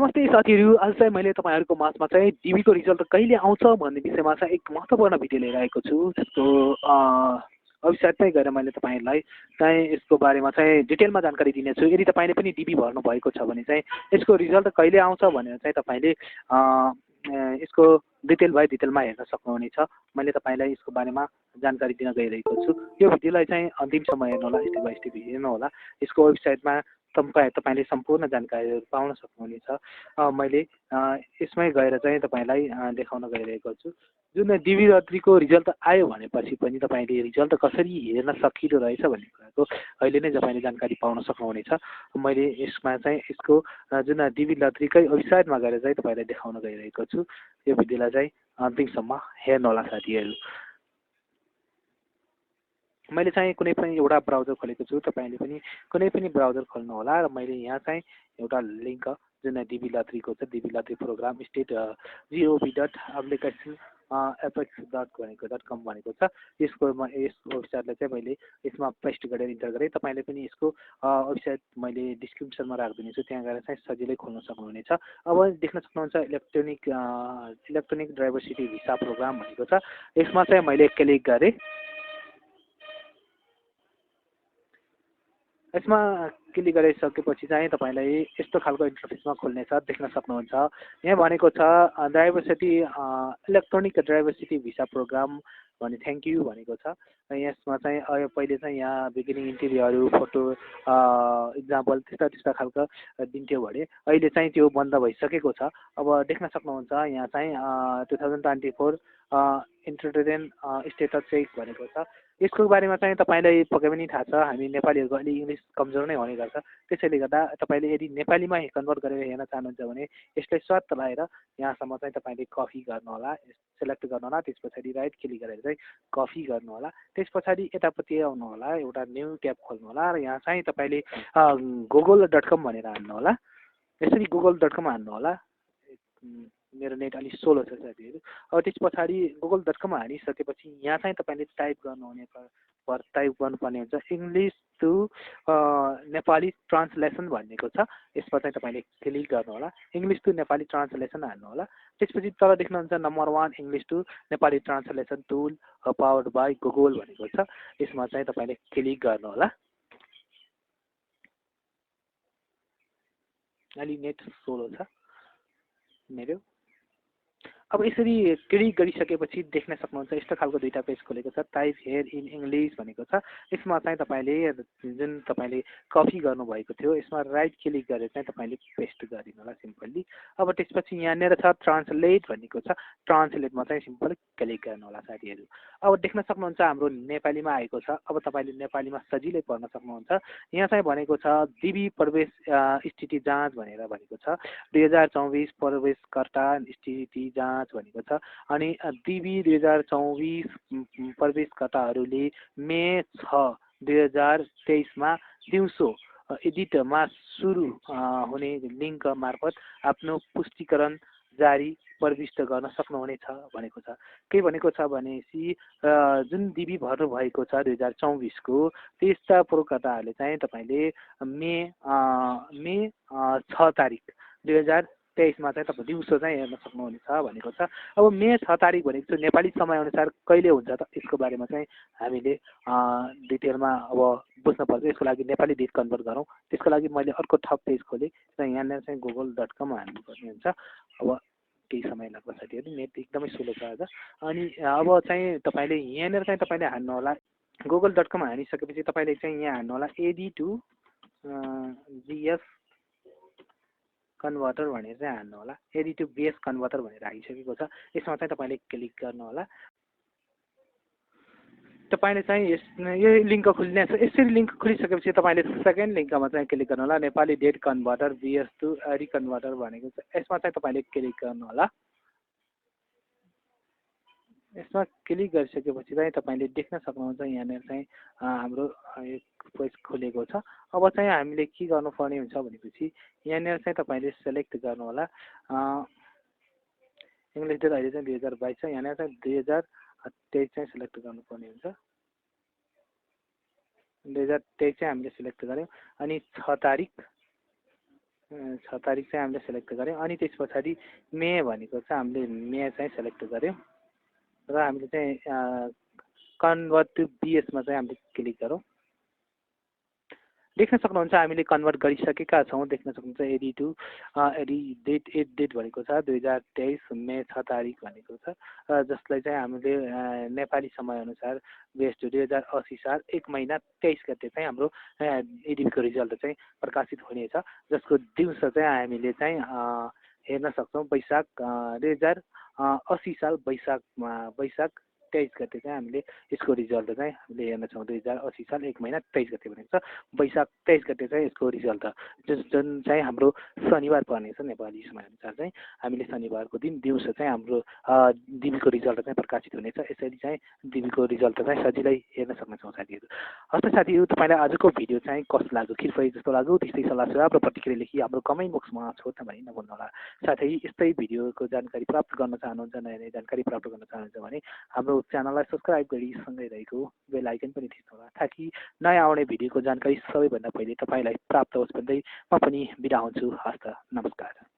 नमस्ते साथीहरू, आज चाहिँ मैले तपाईँहरूको माझमा चाहिँ डिबीको रिजल्ट कहिले आउँछ भन्ने विषयमा चाहिँ एक महत्त्वपूर्ण भिडियो लिएर आएको छु। त्यसको वेबसाइटमै गएर मैले तपाईँहरूलाई चाहिँ यसको बारेमा चाहिँ डिटेलमा जानकारी दिनेछु। यदि तपाईँले पनि डिबी भर्नुभएको छ भने चाहिँ यसको रिजल्ट कहिले आउँछ भनेर चाहिँ तपाईँले यसको डिटेल बाई डिटेलमा हेर्न सक्नुहुनेछ। मैले तपाईँलाई यसको बारेमा जानकारी दिन गइरहेको छु। यो भिडियोलाई चाहिँ अन्तिमसम्म हेर्नुहोला, स्टेप बाई स्टेप हेर्नुहोला। यसको वेबसाइटमा तपाईँले सम्पूर्ण जानकारीहरू पाउन सक्नुहुनेछ। मैले यसमै गएर चाहिँ तपाईँलाई देखाउन गइरहेको छु। जुन डिबी लटरीको रिजल्ट आयो भनेपछि पनि तपाईँले रिजल्ट कसरी हेर्न सकिँदो रहेछ भन्ने कुराको अहिले नै तपाईँले जानकारी पाउन सक्नुहुनेछ। मैले यसमा चाहिँ यसको जुन डिबी लटरीकै वेबसाइटमा गएर चाहिँ तपाईँलाई देखाउन गइरहेको छु। यो भिडियोलाई चाहिँ अन्तिमसम्म हेर्नुहोला साथीहरू। मैले चाहिँ कुनै पनि एउटा ब्राउजर खोलेको छु, तपाईँले पनि कुनै पनि ब्राउजर खोल्नु होला र मैले यहाँ चाहिँ एउटा लिङ्क जुन डिबी लटरीको छ, DB lottery programme state gov.applications.apex.com भनेको छ। यस वेबसाइटलाई चाहिँ मैले यसमा पेस्ट गरेर इन्टर गरेँ। तपाईँले पनि यसको वेबसाइट मैले डिस्क्रिप्सनमा राखिदिनेछु, त्यहाँ गएर चाहिँ सजिलै खोल्न सक्नुहुनेछ। अब देख्न सक्नुहुन्छ इलेक्ट्रोनिक डाइभर्सिटी भिसा प्रोग्राम भनेको छ। यसमा चाहिँ मैले क्लिक गरेँ। यसमा क्लिक गरिसकेपछि चाहिँ तपाईँलाई यस्तो खालको इन्टरफेसमा खोल्नेछ, देख्न सक्नुहुन्छ। यहाँ भनेको छ इलेक्ट्रोनिक डाइभर्सिटी भिसा प्रोग्राम भने थ्याङ्क यू भनेको छ। यसमा चाहिँ पहिले चाहिँ यहाँ बिगिनिङ इन्टरभ्यूहरू, फोटो इक्जाम्पल त्यस्ता खालको दिन्थ्यो भने अहिले चाहिँ त्यो बन्द भइसकेको छ। अब देख्न सक्नुहुन्छ यहाँ चाहिँ 2024 इन्टरटेन स्टेटस चेक भनेको छ। यसको बारेमा चाहिँ तपाईँलाई पक्कै पनि थाहा छ, हामी नेपालीहरूको अलि इङ्ग्लिस कमजोर नै हुने गर्छ। त्यसैले गर्दा तपाईँले यदि नेपालीमा कन्भर्ट गरेर हेर्न चाहनुहुन्छ भने यसलाई स्वाट लगाएर यहाँसम्म चाहिँ तपाईँले कपी गर्नुहोला, सेलेक्ट गर्नुहोला। त्यस पछाडि राइट क्लिक गरेर चाहिँ कपी गर्नुहोला। त्यस पछाडि यतापट्टि आउनुहोला, एउटा न्यू ट्याब खोल्नुहोला र यहाँ चाहिँ तपाईँले google.com भनेर हान्नुहोला। यसरी google.com हान्नुहोला। मेरो नेट अलिक स्लो छ साथीहरू। अब त्यस पछाडि google.com हानिसकेपछि यहाँ चाहिँ तपाईँले टाइप गर्नुपर्ने हुन्छ इङ्ग्लिस टु नेपाली ट्रान्सलेसन भनेको छ। यसमा चाहिँ तपाईँले क्लिक गर्नुहोला, इङ्ग्लिस टु नेपाली ट्रान्सलेसन हान्नुहोला। त्यसपछि तल देख्नुहुन्छ number 1 English to Nepali translation tool powered by Google भनेको छ। यसमा चाहिँ तपाईँले क्लिक गर्नुहोला। अलि नेट स्लो छ मेरो। अब यसरी क्लिक गरिसकेपछि देख्न सक्नुहुन्छ यस्तो खालको दुईटा पेज खोलेको छ। टाइप हेयर इन इङ्ग्लिस भनेको छ। यसमा चाहिँ तपाईँले जुन तपाईँले कपी गर्नुभएको थियो यसमा राइट क्लिक गरेर चाहिँ तपाईँले पेस्ट गरिदिनु होला सिम्पल्ली। अब त्यसपछि यहाँनिर छ ट्रान्सलेट भनेको छ। ट्रान्सलेटमा चाहिँ सिम्पली क्लिक गर्नु होला साथीहरू। अब देख्न सक्नुहुन्छ हाम्रो नेपालीमा आएको छ। अब तपाईँले नेपालीमा सजिलै पढ्न सक्नुहुन्छ। यहाँ चाहिँ भनेको छ डिबी प्रवेश स्थिति जाँच भनेर भनेको छ। 2024 प्रवेशकर्ता स्थिति जाँच भनेको छ। अनि डिबी 2024 प्रवेशकर्ताहरूले मे 6, 2023 मा दिउँसो एडिटमा सुरु हुने लिङ्क मार्फत आफ्नो पुष्टिकरण जारी प्रविष्ट गर्न सक्नुहुनेछ भनेको छ। के भनेको छ भनेपछि जुन डिबी भर्नु भएको छ 2024 को त्यस्ता प्रयोगकर्ताहरूले चाहिँ तपाईँले मे 6 तारिक 2023 मा चाहिँ तपाईँ दिउँसो चाहिँ हेर्न सक्नुहुनेछ भनेको छ। अब मे 6 तारिक भनेको चाहिँ नेपाली समयअनुसार कहिले हुन्छ त यसको बारेमा चाहिँ हामीले डिटेलमा अब बुझ्नुपर्छ। यसको लागि नेपाली डेट कन्भर्ट गरौँ। त्यसको लागि मैले अर्को थप पेज खोलेँ र यहाँनिर चाहिँ google.com हाल्नुपर्ने हुन्छ। अब केही समय लाग्छ साथीहरू, नेट एकदमै स्लो छ आज। अनि अब चाहिँ तपाईँले यहाँनिर चाहिँ तपाईँले हान्नु होला google.com हानिसकेपछि तपाईँले चाहिँ यहाँ हान्नु होला AD to GS कन्भर्टर भनेर चाहिँ हान्नु होला। AD to BS कन्भर्टर भनेर आइसकेको छ। यसमा चाहिँ तपाईँले क्लिक गर्नु होला। तपाईँले चाहिँ यो लिङ्क खुल्ने छ। यसरी लिङ्क खुलिसकेपछि तपाईँले सेकेन्ड लिङ्कमा चाहिँ क्लिक गर्नु होला। Nepali date converter BS to AD converter भनेको छ। यसमा चाहिँ तपाईँले क्लिक गर्नु होला। यसमा क्लिक गरिसकेपछि चाहिँ तपाईँले देख्न सक्नुहुन्छ यहाँनिर चाहिँ हाम्रो पेज खुलेको छ। अब चाहिँ हामीले के गर्नुपर्ने हुन्छ भनेपछि यहाँनिर चाहिँ तपाईँले सेलेक्ट गर्नु होला। इङ्ग्लिस डेट अहिले चाहिँ 2022 छ। यहाँनिर चाहिँ 2023 चाहिँ सेलेक्ट गर्नुपर्ने हुन्छ। 2023 चाहिँ हामीले सिलेक्ट गऱ्यौँ। अनि 6 तारिक 6 तारिक चाहिँ हामीले सेलेक्ट गऱ्यौँ अनि त्यस पछाडि मे भनेको चाहिँ हामीले मे चाहिँ सेलेक्ट गऱ्यौँ र हामीले चाहिँ कन्भर्ट टु बिएसमा चाहिँ हामीले क्लिक गरौँ। देख्न सक्नुहुन्छ हामीले कन्भर्ट गरिसकेका छौँ। देख्न सक्नुहुन्छ एडी टु एडी डेट भनेको छ 2023 मे 6 तारिक भनेको छ, जसलाई चाहिँ हामीले नेपाली समयअनुसार बेस्ट 2080 साल 1 महिना 23 गते चाहिँ हाम्रो एडिबीको रिजल्ट चाहिँ प्रकाशित हुनेछ, जसको दिउँसो चाहिँ हामीले चाहिँ हेर्न सक्छौँ वैशाख 2080 साल वैशाख 23 गते चाहिँ हामीले यसको रिजल्ट चाहिँ हामीले हेर्न सक्छौँ। 2080 साल 1 महिना 23 गते भनेको छ, वैशाख 23 गते चाहिँ यसको रिजल्ट जुन चाहिँ हाम्रो शनिबार पर्नेछ नेपाली समयअनुसार चाहिँ हामीले शनिबारको दिन दिउँसो चाहिँ हाम्रो डिबीको रिजल्ट चाहिँ प्रकाशित हुनेछ। यसरी चाहिँ डिबीको रिजल्ट चाहिँ सजिलै हेर्न सक्नेछौँ साथीहरू। हस्त साथीहरू, तपाईँलाई आजको भिडियो चाहिँ कस्तो लाग्यो, कृपया जस्तो लाग्यो त्यस्तै सल्लाह सुझाव र प्रतिक्रिया लेखी हाम्रो कमेन्ट बक्समा छोड्न भने नभुल्नुहोला। साथै यस्तै भिडियोको जानकारी प्राप्त गर्न चाहनुहुन्छ, नयाँ नयाँ जानकारी प्राप्त गर्न चाहनुहुन्छ भने हाम्रो च्यानललाई सब्सक्राइब गरी सँगै रहेको बेल आइकन पनि थिच्नुहोला, ताकि नयाँ आउने भिडियोको जानकारी सबैभन्दा पहिले तपाईँलाई प्राप्त होस् भन्दै म पनि बिदा हुन्छु। हस्त, नमस्कार।